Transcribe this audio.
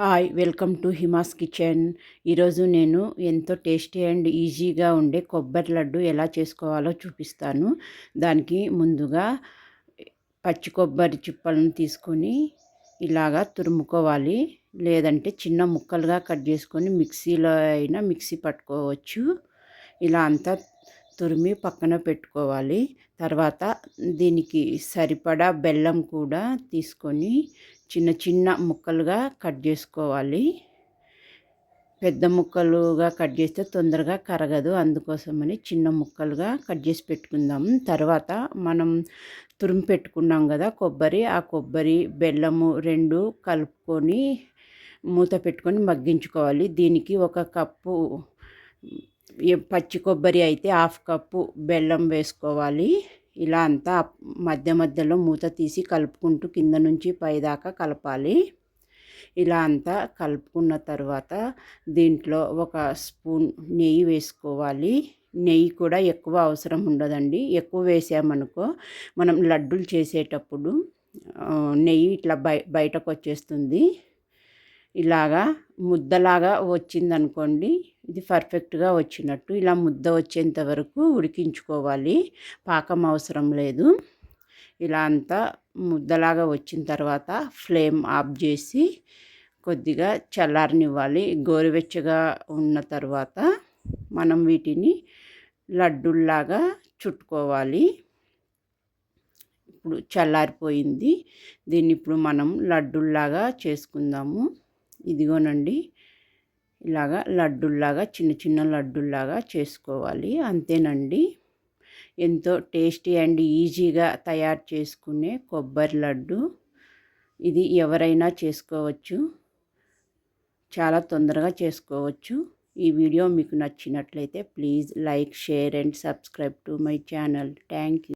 Hi welcome to Hima's kitchen. ఈరోజు నేను ఎంతో టేస్టీ అండ్ ఈజీగా ఉండే కొబ్బరి లడ్డు ఎలా చేసుకోవాలో చూపిస్తాను. దానికి ముందుగా పచ్చి కొబ్బరి చిప్పలను తీసుకొని ఇలాగా తురుముకోవాలి. లేదంటే చిన్న ముక్కలుగా కట్ చేసుకొని మిక్సీలో అయినా మిక్సీ పట్టుకోవచ్చు. ఇలా అంతా తురిమి పక్కన పెట్టుకోవాలి. తర్వాత దీనికి సరిపడా బెల్లం కూడా తీసుకొని చిన్న చిన్న ముక్కలుగా కట్ చేసుకోవాలి. పెద్ద ముక్కలుగా కట్ చేస్తే తొందరగా కరగదు, అందుకోసమని చిన్న ముక్కలుగా కట్ చేసి పెట్టుకుందాం. తర్వాత మనం తురిమి పెట్టుకున్నాం కదా కొబ్బరి, ఆ కొబ్బరి బెల్లము రెండు కలుపుకొని మూత పెట్టుకొని మగ్గించుకోవాలి. దీనికి ఒక కప్పు పచ్చి కొబ్బరి అయితే హాఫ్ కప్పు బెల్లం వేసుకోవాలి. ఇలా అంతా మధ్య మధ్యలో మూత తీసి కలుపుకుంటూ కింద నుంచి పైదాకా కలపాలి. ఇలా అంతా కలుపుకున్న తర్వాత దీంట్లో ఒక స్పూన్ నెయ్యి వేసుకోవాలి. నెయ్యి కూడా ఎక్కువ అవసరం ఉండదండి. ఎక్కువ వేసామనుకో మనం లడ్డూలు చేసేటప్పుడు నెయ్యి ఇట్లా బయటకు వచ్చేస్తుంది. ఇలాగా ముద్దలాగా వచ్చిందనుకోండి, ఇది పర్ఫెక్ట్గా వచ్చినట్టు. ఇలా ముద్ద వచ్చేంత వరకు ఉడికించుకోవాలి, పాకం అవసరం లేదు. ఇలా అంతా ముద్దలాగా వచ్చిన తర్వాత ఫ్లేమ్ ఆఫ్ చేసి కొద్దిగా చల్లారనివ్వాలి. గోరువెచ్చగా ఉన్న తర్వాత మనం వీటిని లడ్డూల్లాగా చుట్టుకోవాలి. ఇప్పుడు చల్లారిపోయింది. దీన్ని ఇప్పుడు మనం లడ్డూల్లాగా చేసుకుందాము. ఇదిగోనండి, ఇలాగా లడ్డూల్లాగా చిన్న చిన్న లడ్డూల్లాగా చేసుకోవాలి. అంతేనండి, ఎంతో టేస్టీ అండ్ ఈజీగా తయారు చేసుకునే కొబ్బరి లడ్డు. ఇది ఎవరైనా చేసుకోవచ్చు, చాలా తొందరగా చేసుకోవచ్చు. ఈ వీడియో మీకు నచ్చినట్లయితే please like, share and subscribe to my channel. Thank you.